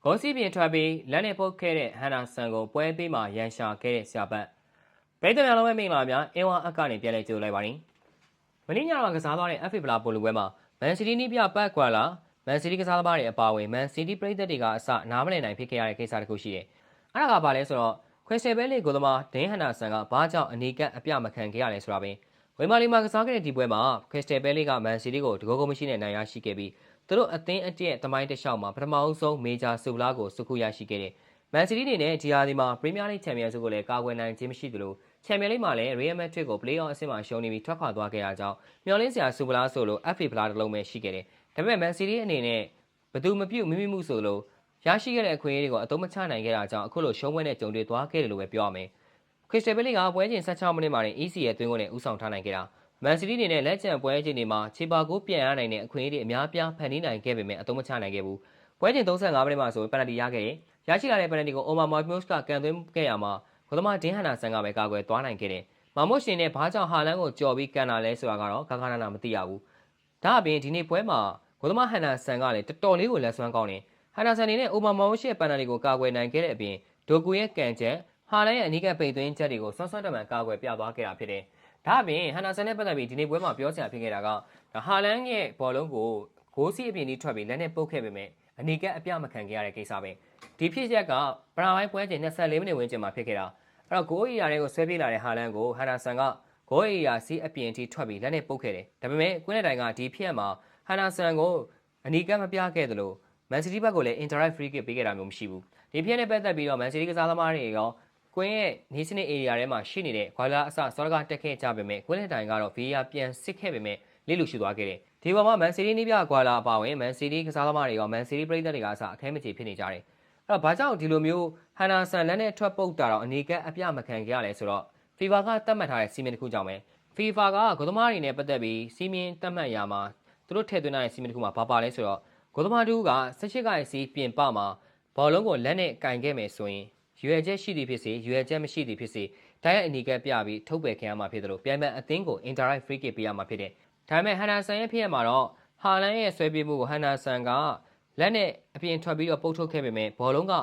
ဂိုးစီပြင်ထွက်ပြီးလက်နဲ့ပုတ်ခဲ့တဲ့ဟန်နာဆန်ကိုပွဲသေးမှာရန်ရှာခဲ့တဲ့ဆရာပတ်ပရိသတ်များလုံးပဲမင်္ဂလာများအင်းဝါအက်ကနေပြန်လည်ကြိုလိုက်ပါရင်မင်းညတော့ကစားသွားတဲ့ FA ဗလာပိုလူပွဲမှာမန်စီးတီးနီးပြပတ်ကွာလာမန်စီးတီးကစားသမားတွေအပါအဝင်မန်စီးတီးပရိသတ်တွေကအစနားမလည်နိုင်ဖြစ်ခဲ့ရတဲ့ကိစ္စတစ်ခုရှိတယ်။အဲ့ဒါကဘာလဲဆိုတော့ခွေစတယ်ဘဲလီကိုသမားဒင်းဟန်နာဆန်ကဘာကြောင့်အနီးကပ်အပြမခံခဲ့ရလဲဆိုတာပဲဝေမာလီမှာကစားခဲ့တဲ့ဒီပွဲမှာခွေစတယ်ဘဲလီကမန်စီးတီးကိုတကောမရှိနဲ့နိုင်ရရှိခဲ့ပြီးသူတို့အသင်းအတက်တမိုင်းတစ်လျှောက်မှာပထမအဆုံးမေဂျာဆူလာကိုစုခုရရှိခဲ့တယ်။မန်စီးတီးနေနဲ့ဒီဟာဒီမှာပရီးမီးယားလိချန်ပီယံဆုကိုလည်းကာကွယ်နိုင်ခြင်းမရှိသလိုချန်ပီယံလိမှာလည်းရီယယ်မက်ဒရစ်ကိုပလေးအော့အဆင့်မှာရှုံးနေပြီးထွက်ခွာသွားခဲ့ရကြောင်းမျှော်လင့်စရာဆူပလာဆိုလို FA ဖလားတစ်လုံးပဲရှိခဲ့တယ်။ဒါပေမဲ့မန်စီးတီးအနေနဲ့ဘသူမပြုတ်မိမိမှုဆိုလိုရရှိခဲ့တဲ့အခွင့်အရေးတွေကိုအသုံးမချနိုင်ခဲ့တာကြောင့်အခုလိုရှုံးပွဲနဲ့ကြုံတွေ့သွားခဲ့တယ်လို့ပဲပြောရမယ်။ခရစ္စတယ်ဘဲလီကပွဲချိန်16မိနစ်မှာတင် EC ရဲ့သွင်းကိုနဲ့ဦးဆောင်ထားနိုင်ခဲ့တာမန်စီးတီးအနေနဲ့လက်ကျန်ပွဲချိန်တွေမှာခြေပါကိုပြန်ရနိုင်တဲ့အခွင့်အရေးတွေအများပြားဖန်တီးနိုင်ခဲ့ပေမဲ့အသုံးမချနိုင်ခဲ့ဘူး။ပွဲချိန်35မိနစ်မှာဆိုပယ်နတီရခဲ့တယ်။ရရှိလာတဲ့ပယ်နတီကိုအိုမာမော်မျိုးစ်ကကန်သွင်းခဲ့ရမှာကိုသမားဒင်းဟန်နာဆန်ကပဲကာကွယ်သွားနိုင်ခဲ့တယ်။မာမွတ်ရှင်နဲ့ဘာကြောင့်ဟာလန်ကိုကြော်ပြီးကန်လာလဲဆိုတာကတော့ခါခါနာနာမသိရဘူး။ဒါအပြင်ဒီနေ့ပွဲမှာကိုသမားဟန်နာဆန်ကလည်းတော်တော်လေးကိုလက်စွမ်းကောင်းတယ်။ဟန်နာဆန်နေနဲ့အိုမာမော်ရှိရဲ့ပယ်နတီကိုကာကွယ်နိုင်ခဲ့တဲ့အပြင်ဒိုကူရဲ့ကန်ချက်ဟာလန်ရဲ့အနီးကပ်ပိတ်သွင်းချက်တွေကိုဆွမ်းဆွမ်းတမန်ကာကွယ်ပြသွားခဲ့တာဖြစ်တယ်။ဒါအပြင်ဟန်နာဆန်နဲ့ပတ်သက်ပြီးဒီနေ့ပွဲမှာပြောစရာဖြစ်ခဲ့တာကဟာလန်ရဲ့ဘောလုံးကိုဂိုးစီအပြင်ကြီးထွက်ပြီးလက်နဲ့ပုတ်ခဲ့ပေမဲ့အနီးကပ်အပြမခံခဲ့ရတဲ့ကိစ္စပဲ။ဒီဖြစ်ရက်ကပရာပိုင်းပွဲချိန်24မိနစ်ဝန်းကျင်မှာဖြစ်ခဲ့တာ။အဲ့တော့ဂိုးအီယာတွေကိုဆွဲပြေးလာတဲ့ဟာလန်ကိုဟန်နာဆန်ကဂိုးအီယာစီအပြင်ကြီးထွက်ပြီးလက်နဲ့ပုတ်ခဲ့တယ်။ဒါပေမဲ့ကွင်းတဲ့တိုင်ကဒီဖြစ်ရမှာဟန်နာဆန်ကိုအနီးကပ်မပြခဲ့သလိုမန်စီးတီးဘက်ကိုလည်း indirect free kick ပေးခဲ့တာမျိုးမရှိဘူး။ဒီဖြစ်နဲ့ပတ်သက်ပြီးတော့မန်စီးတီးကစားသမားတွေရောကွင်းရဲ့ national area ထဲမှာရှိနေတဲ့ခွာလာအစစောကတက်ခဲ့ကြပေမဲ့ကွင်းတဲ့တိုင်ကတော့ VAR ပြန်စစ်ခဲ့ပေမဲ့လိလူရှိသွားခဲ့တယ်။ဒီပေါ်မှာမန်စီးတီးနီးပြခွာလာအပါဝင်မန်စီးတီးကစားသမားတွေရောမန်စီးတီးပရိသတ်တွေကအစအခဲမချေဖြစ်နေကြတယ်။အဲ့တော့ဘာကြောင့်ဒီလိုမျိုးဟန်နာဆန်လက်နဲ့ထွက်ပုတ်တာတော့အနီးကပ်အပြမခံခဲ့ရလဲဆိုတော့ FIFA ကသတ်မှတ်ထားတဲ့စီမင်းတစ်ခုကြောင့်ပဲ FIFA ကဂိုးသမားတွေနဲ့ပတ်သက်ပြီးစီမင်းသတ်မှတ်ရာမှာသူတို့ထည့်သွင်းထားတဲ့စီမင်းတစ်ခုမှာဘာပါလဲဆိုတော့ဂိုးသမားတူက18ကိုင်စီပြင်ပမှာဘောလုံးကိုလက်နဲ့ကင်ခဲ့မယ်ဆိုရင်ရွယ်ချက်ရှိသည်ဖြစ်စေရွယ်ချက်မရှိသည်ဖြစ်စေတိုင်းရဲ့အနီးကပ်ပြပြီးထုတ်ပယ်ခံရမှာဖြစ်တယ်လို့ပြန်မဲ့အသင်းကို indirect free kick ပေးရမှာဖြစ်တယ်။ဒါပေမဲ့ဟန်နာဆန်ရဲ့ဖြစ်ရမှာတော့ဟာလန်ရဲ့ဆွဲပြေးမှုကိုဟန်နာဆန်ကလက်နဲ့အပြင်ထွက်ပြီးတော့ပုတ်ထုတ်ခဲ့ပေမဲ့ဘောလုံးက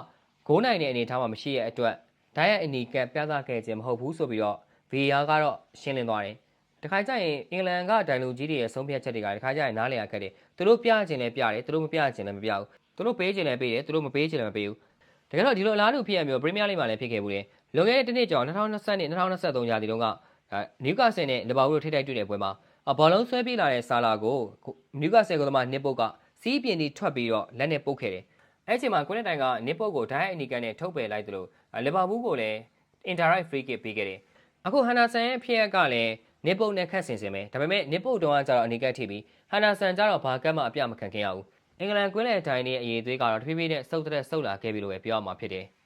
ဂိုးနိုင်တဲ့အနေအထားမှာမရှိရဲ့အတွက်တိုင်းရဲ့အနီးကပ်ပြသခဲ့ခြင်းမဟုတ်ဘူးဆိုပြီးတော့ VAR ကတော့ရှင်းလင်းသွားတယ်။တခါကျရင်အင်္ဂလန်ကဒိုင်လူကြီးတွေရဲ့ဆုံးဖြတ်ချက်တွေကတခါကျရင်နားလည်ရခဲ့တယ်။သူတို့ပြခြင်းလည်းပြတယ်သူတို့မပြခြင်းလည်းမပြဘူး။သူတို့ပေးခြင်းလည်းပေးတယ်သူတို့မပေးခြင်းလည်းမပေးဘူး။တကယ်တော့ဒီလိုအလားတူဖြစ်ရမျိုးပရီးမီးယားလိမှာလည်းဖြစ်ခဲ့ဘူးတယ်။လွန်ခဲ့တဲ့တစ်နှစ်ကျော်2020-2023ရာသီတုန်းကနယူကာဆယ်နဲ့လီဗာပူးတို့ထိတိုက်တွေ့တဲ့ပွဲမှာဘောလုံးဆွဲပြေးလာတဲ့ဆာလာကိုနယူကာဆယ်ကသမားနစ်ပုတ်ကစီးပြင်းပြီးထွက်ပြီးတော့လက်နဲ့ပုတ်ခဲ့တယ်။အဲ့ဒီချိန်မှာကွင်းတိုင်ကနစ်ပုတ်ကိုဒိုင်းအနီကန်နဲ့ထုတ်ပယ်လိုက်သလိုလီဗာပူးကိုလည်း indirect free kick ပေးခဲ့တယ်။အခုဟန်နာဆန်ရဲ့ဖြစ်ရက်ကလည်းနစ်ပုတ်နဲ့ခတ်ဆင်စင်ပဲဒါပေမဲ့နစ်ပုတ်တုံးကကျတော့အနီကပ်ထိပြီးဟန်နာဆန်ကျတော့ဘာကတ်မှအပြမခံခဲ့ရဘူး။အင်္ဂလန်ကွင်းလယ်တိုင်းရဲ့အရေးသွေးကတော့တဖြည်းဖြည်းနဲ့စုပ်တက်ဆုပ်လာခဲ့ပြီလို့ပဲပြောရမှာဖြစ်တယ်။